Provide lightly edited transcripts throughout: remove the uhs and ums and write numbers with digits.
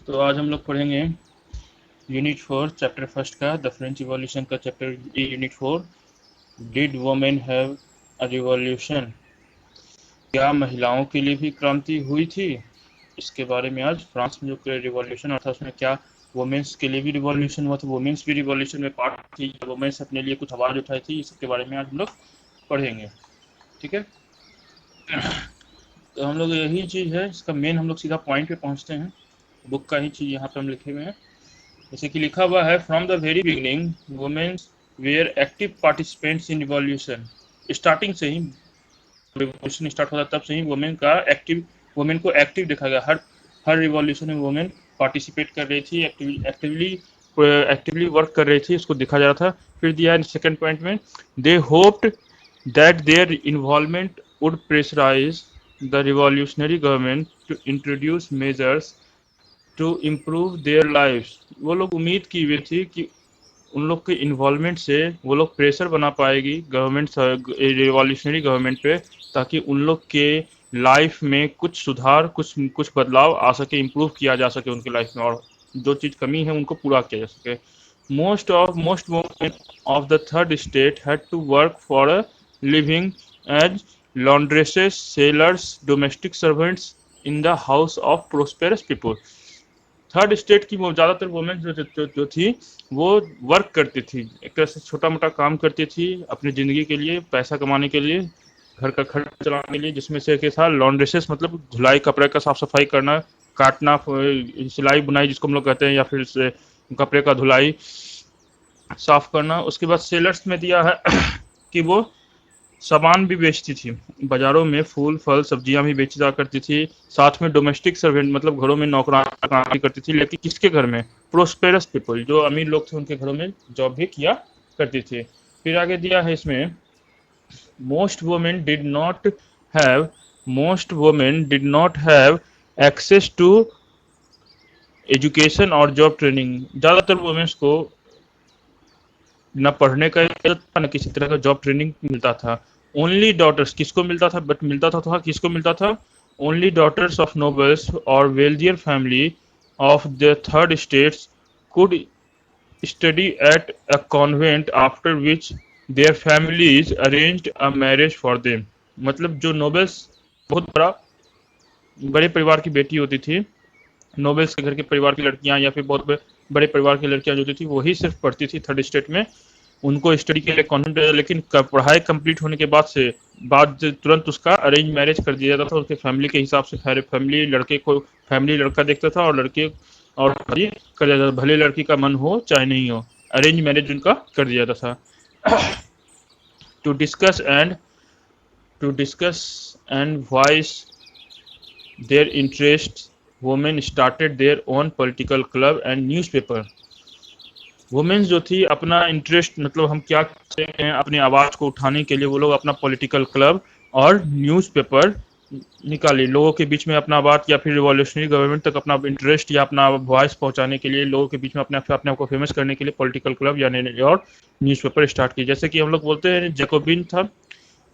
तो आज हम लोग पढ़ेंगे यूनिट 4 चैप्टर फर्स्ट का द फ्रेंच रिवॉल्यूशन का chapter unit 4 did women have a revolution. क्या महिलाओं के लिए भी क्रांति हुई थी? इसके बारे में आज फ्रांस में जो रिवॉल्यूशन हुआ था उसमें क्या वोमेन्स के लिए भी रिवॉल्यूशन हुआ था, वोमेन्स भी रिवॉल्यूशन में पार्ट थी, वोमेन्स अपने लिए कुछ आवाज उठाई थी, इसके बारे में आज हम लोग पढ़ेंगे। ठीक है, तो हम लोग यही चीज़ है, इसका मेन हम लोग सीधा पॉइंट पे पहुंचते हैं। बुक का ही चीज़ यहाँ पे हम लिखे हुए हैं। जैसे कि लिखा हुआ है, from the very beginning womens were active participants in revolution. Starting से ही रिवॉल्यूशन स्टार्ट होता तब से ही वुमेन को एक्टिव देखा गया। हर हर रिवॉल्यूशन में वुमेन पार्टिसिपेट कर रही थी, एक्टिवली एक्टिवली वर्क कर रही थी, उसको देखा जा रहा था। फिर दिया सेकंड पॉइंट में, they hoped that their involvement would pressurise the revolutionary government to introduce measures to improve their lifes. वो लोग उम्मीद की हुई थी कि उन लोग के इन्वॉल्वमेंट से वो लोग प्रेशर बना पाएगी गवर्नमेंट, रिवॉल्यूशनरी गवर्नमेंट पे, ताकि उन लोग के लाइफ में कुछ सुधार, कुछ बदलाव आ सके, इम्प्रूव किया जा सके उनकी लाइफ में, और जो चीज़ कमी है उनको पूरा किया जा सके। Most women of the third state had to work for a living as laundresses, sellers, domestic servants in the house of prosperous people. Third state की वो ज़्यादातर वुमेन जो थी वो वर्क करती थी, एक तरह से छोटा मोटा काम करती थी अपनी ज़िंदगी के लिए, पैसा कमाने के लिए, घर का खर्च चलाने के लिए, जिसमें से के साथ लॉन्ड्रेसेस मतलब धुलाई, कपड़े का साफ सफाई करना, काटना, सिलाई बुनाई जिसको हम लोग कहते हैं, या फिर से कपड़े का धुलाई, साफ करना। उसके बाद सेलर्स में दिया है कि वो सामान भी बेचती थी, बाजारों में फूल फल सब्जियां भी बेची जा करती थी। साथ में डोमेस्टिक सर्वेंट मतलब घरों में नौकरानी काम भी करती थी, लेकिन किसके घर में? प्रोस्पेरस पीपल, जो अमीर लोग थे उनके घरों में जॉब भी किया करती थी। फिर आगे दिया है इसमें, most women did not have most women did not have access to education और जॉब ट्रेनिंग। ज़्यादातर वुमेन्स को न पढ़ने का इजाजत था, न किसी तरह का जॉब ट्रेनिंग मिलता था। ओनली डॉटर्स किसको मिलता था? बट मिलता था किसको मिलता था? ओनली डॉटर्स ऑफ नोबल्स और wealthier family of the third states could study at a convent after which their families arranged a marriage for them. मतलब जो नोबल्स, बहुत बड़े परिवार की बेटी होती थी, नोबल्स के घर के परिवार की लड़कियां या फिर बहुत बड़े परिवार की लड़कियां जो थी वही सिर्फ पढ़ती थी थर्ड स्टेट में। उनको स्टडी के लिए कॉन्वेंट, लेकिन पढ़ाई कंप्लीट होने के बाद तुरंत उसका अरेंज मैरिज कर दिया जाता था उसके फैमिली के हिसाब से। फैमिली लड़का देखता था और लड़के और शादी कर दिया जाता था, भले लड़की का मन हो चाहे नहीं हो, अरेंज मैरिज उनका कर दिया जाता था। To discuss and to discuss and voice their interest women started their own political club and newspaper. Womens जो थी अपना इंटरेस्ट, मतलब हम क्या कहते हैं, अपनी आवाज़ को उठाने के लिए वो लोग अपना पॉलिटिकल क्लब और न्यूज़पेपर निकाली, लोगों के बीच में अपना बात, या फिर रिवॉल्यूशनरी गवर्नमेंट तक अपना इंटरेस्ट या अपना वॉइस पहुंचाने के लिए, लोगों के बीच में अपने आप को फेमस करने के लिए पॉलिटिकल क्लब यानी और न्यूज़पेपर स्टार्ट की। जैसे कि हम लोग बोलते हैं जैकोबिन था,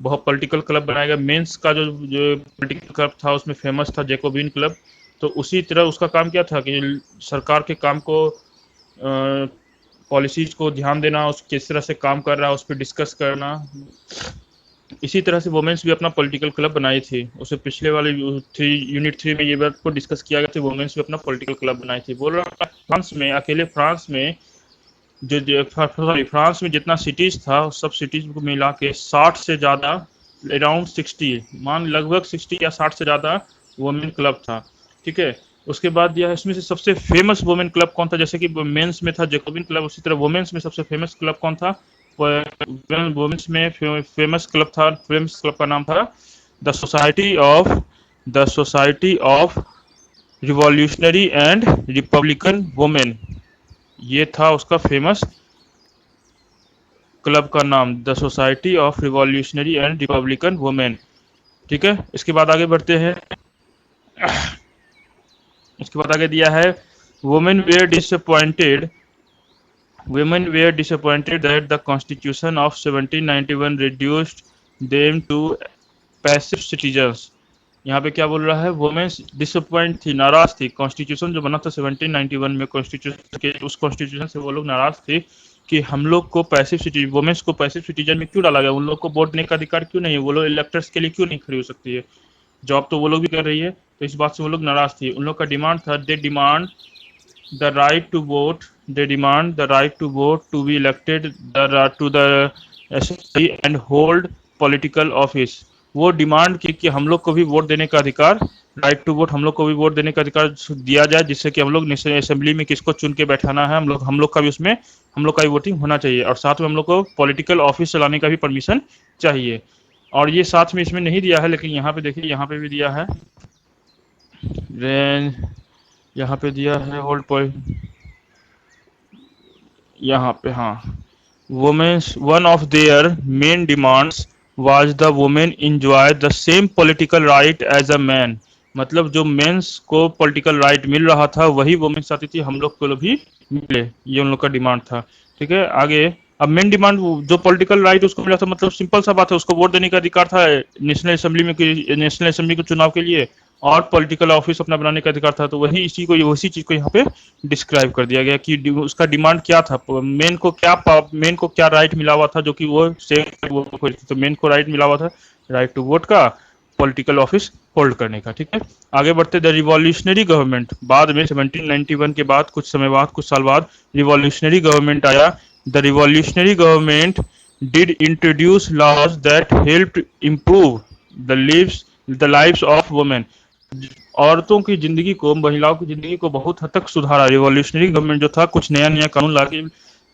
बहुत पॉलिटिकल क्लब बनाया गया। मेंस का जो पॉलिटिकल क्लब था उसमें फेमस था जैकोबिन क्लब। तो उसी तरह उसका काम क्या था कि सरकार के काम को, पॉलिसीज को ध्यान देना, उस किस तरह से काम कर रहा है उस पर डिस्कस करना। इसी तरह से वुमेन्स भी अपना पॉलिटिकल क्लब बनाई थी। उसे पिछले वाले यूनिट 3 में ये बात को डिस्कस किया गया था, वुमेन्स भी अपना पॉलिटिकल क्लब बनाई थी। बोल रहा फ्रांस में, अकेले फ्रांस में फ्रांस में जितना सिटीज था सब सिटीज को मिला के 60 से ज़्यादा, अराउंड 60, मान लगभग 60 या 60 से ज़्यादा वुमेन क्लब था। ठीक है, उसके बाद दिया है इसमें से सबसे फेमस वुमेन क्लब कौन था। जैसे कि मेंस में था जैकोबिन क्लब, उसी तरह वुमेन्स में सबसे फेमस क्लब कौन था? वुमेन्स में फेमस क्लब का नाम था the society of revolutionary and Republican women. ये था उसका फेमस क्लब का नाम, the society of revolutionary and Republican women. ठीक है, इसके बाद आगे बढ़ते हैं। इसके बाद आगे दिया है, women were disappointed women were disappointed that the constitution of 1791 reduced them to passive citizens। यहाँ पे क्या बोल रहा है, वुमेन्स डिसअपॉइंट थी, नाराज थी, कॉन्स्टिट्यूशन जो बना था 1791 में, कॉन्स्टिट्यूशन के उस कॉन्स्टिट्यूशन से वो लोग नाराज थे कि हम लोग को पैसिव सिटी वुमेन्स को पैसिव सिटीजन में क्यों डाला गया, उन लोग को वोट देने का अधिकार क्यों नहीं है, वो लोग इलेक्टर्स के लिए क्यों नहीं खड़ी हो सकती है, जॉब तो वो लोग भी कर रही है। तो इस बात से वो लोग नाराज थी। उन लोग का डिमांड था, they demand the right to vote, they demand the right to vote, to be elected to the assembly and hold political office। वो डिमांड की कि हम लोग को भी वोट देने का अधिकार, राइट टू वोट, हम लोग को भी वोट देने का अधिकार दिया जाए, जिससे कि हम लोग असेंबली में किसको चुन के बैठाना है, हम लोग का भी उसमें हम लोग का भी वोटिंग होना चाहिए, और साथ में हम लोग को पॉलिटिकल ऑफिस चलाने का भी परमिशन चाहिए। और ये साथ में इसमें नहीं दिया है, लेकिन यहाँ पे देखिए, यहाँ पे भी दिया है, यहाँ पे दिया है होल्ड पॉइंट, यहाँ पे, हाँ, womens one of their main demands was the women enjoy the same political right as a man. मतलब जो मेंस को पॉलिटिकल राइट मिल रहा था वही वुमेन्स चाहती थी हम लोग को भी मिले, ये उन लोग का डिमांड था। ठीक है, आगे, अब मेन डिमांड जो पॉलिटिकल राइट उसको मिला था, मतलब सिंपल सा बात है, उसको वोट देने का अधिकार था नेशनल असेंबली में, नेशनल असेंबली के चुनाव के लिए, और पॉलिटिकल ऑफिस अपना बनाने का अधिकार था। तो वही इसी को उसी चीज को यहाँ पे डिस्क्राइब कर दिया गया कि उसका डिमांड क्या था, मेन को क्या राइट मिला हुआ था, जो कि वो सेम वो, तो मेन को राइट मिला हुआ था, राइट टू वोट का, पॉलिटिकल ऑफिस होल्ड करने का। ठीक है, आगे बढ़ते, द रिवॉल्यूशनरी गवर्नमेंट, बाद में 1791 के बाद कुछ समय बाद, कुछ साल बाद रिवॉल्यूशनरी गवर्नमेंट आया। The revolutionary government did introduce laws that helped improve the lives of women. औरतों की जिंदगी को, महिलाओं की जिंदगी को बहुत हद तक सुधारा। रिवॉल्यूशनरी गवर्नमेंट जो था, कुछ नया नया कानून ला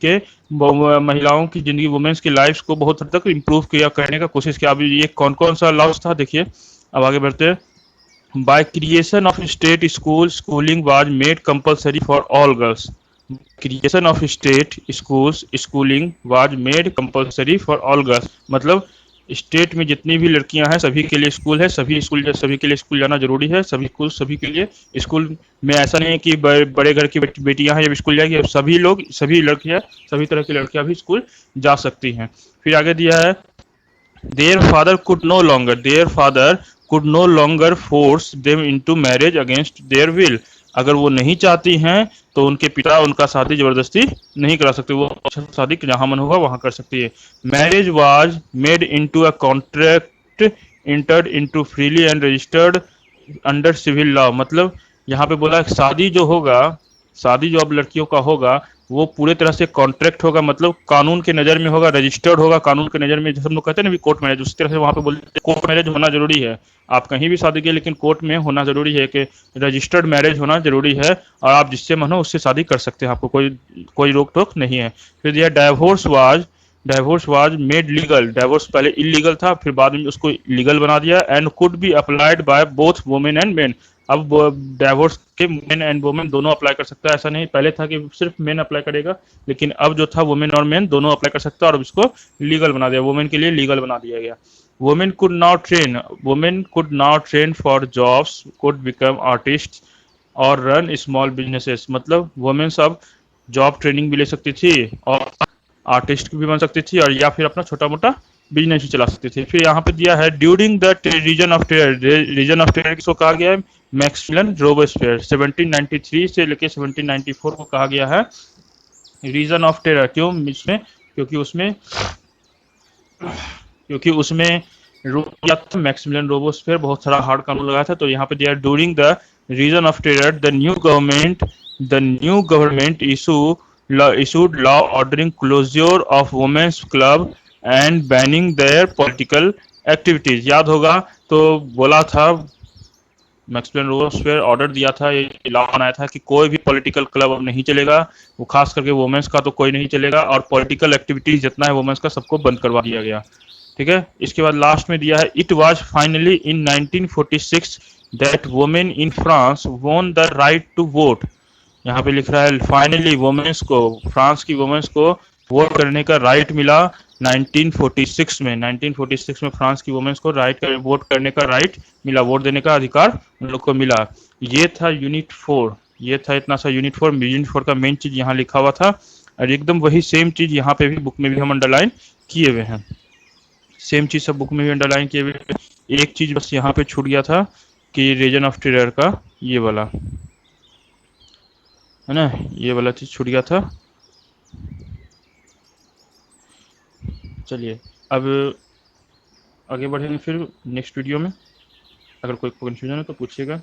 के महिलाओं की जिंदगी, वुमेन्स की लाइफ्स को बहुत हद तक इम्प्रूव किया, करने का कोशिश किया। अब ये कौन कौन सा लॉज था देखिए, अब आगे बढ़ते हैं। By creation of state school, schooling was made compulsory for all girls. Creation of state schools, schooling was made compulsory for all girls. मतलब स्टेट में जितनी भी लड़कियां हैं सभी के लिए स्कूल है, सभी के लिए स्कूल जाना जरूरी है, सभी के लिए स्कूल में, ऐसा नहीं है कि बड़े घर की बेटियां हैं जब स्कूल जाएगी, अब सभी लोग, सभी लड़कियां, सभी तरह की लड़कियां भी स्कूल जा सकती हैं। फिर आगे दिया है, their father could no longer force them into marriage against their will। अगर वो नहीं चाहती हैं तो उनके पिता उनका शादी जबरदस्ती नहीं करा सकते, वो शादी जहां मन होगा वहां कर सकती है। Marriage was made into a contract entered into freely and registered under civil law. मतलब यहाँ पे बोला शादी जो होगा, शादी जो अब लड़कियों का होगा, वो पूरे तरह से कॉन्ट्रैक्ट होगा, मतलब कानून के नज़र में होगा, रजिस्टर्ड होगा कानून के नज़र में। जैसे हम लोग कहते हैं ना भी कोर्ट मैरिज, उसी तरह से वहाँ पे बोलते हैं कोर्ट मैरिज होना जरूरी है। आप कहीं भी शादी के, लेकिन कोर्ट में होना जरूरी है, कि रजिस्टर्ड मैरिज होना जरूरी है, और आप जिससे मन हो उससे शादी कर सकते हैं, आपको कोई रोक टोक नहीं है। फिर दिया, divorce was made legal. Divorce पहले इलीगल था, फिर बाद में उसको लीगल बना दिया। And could be applied by both women and main. अब डाइवोर्स के मेन एंड वुमेन दोनों अप्लाई कर सकता है, ऐसा नहीं पहले था कि सिर्फ मेन अप्लाई करेगा, लेकिन अब जो था वुमेन और मेन दोनों अप्लाई कर सकता है, और इसको लीगल बना दिया, वुमेन के लिए लीगल बना दिया गया। Women could now train for jobs, could become artist और रन स्मॉल बिजनेसेस। मतलब वुमेन्स अब जॉब ट्रेनिंग भी ले सकती थी, और आर्टिस्ट भी बन सकती थी, और या फिर अपना छोटा मोटा बिजनेस भी चला सकती थी। फिर यहाँ पे दिया है, during the region of terror किसको कहा गया है, मैक्सिमिलियन रोबेस्पियर। 1793 से लेकर 1794 को कहा गया है रीजन ऑफ टेरर। क्यों इसमें, क्योंकि उसमें मैक्सिमिलियन रोबेस्पियर बहुत सारा हार्ड कानून लगाया था। तो यहाँ पे दिया, during the region of terror the new government issued law ordering closure of women's club and banning their political activities। याद होगा तो बोला था, मैक्सिमिलियन रोबेस्पियर ऑर्डर दिया था, ये लॉ बनाया था कि कोई भी पॉलिटिकल क्लब अब नहीं चलेगा, वो खास करके वुमेन्स का तो कोई नहीं चलेगा, और पॉलिटिकल एक्टिविटीज जितना है वुमेन्स का सबको बंद करवा दिया गया। ठीक है, इसके बाद लास्ट में दिया है, it was finally in 1946 that women in France won the right to vote. यहाँ पे लिख रहा है फाइनली वुमेन्स को, फ्रांस की वुमेन्स को वोट करने का राइट मिला 1946 में। 1946 में फ्रांस की वुमेन्स को वोट करने का राइट मिला, वोट देने का अधिकार उन लोग को मिला। ये था यूनिट 4, ये था इतना सा यूनिट 4 का मेन चीज यहाँ लिखा हुआ था, और एकदम वही सेम चीज यहाँ पे भी बुक में भी हम अंडरलाइन किए हुए हैं, सेम चीज सब बुक में भी अंडरलाइन किए हुए। एक चीज बस यहाँ पे छूट गया था, कि रीजन ऑफ टेरर का ये वाला है ना, ये वाला चीज़ छूट गया था। चलिए अब आगे बढ़ेंगे फिर नेक्स्ट वीडियो में। अगर कोई कन्फ्यूजन है तो पूछिएगा।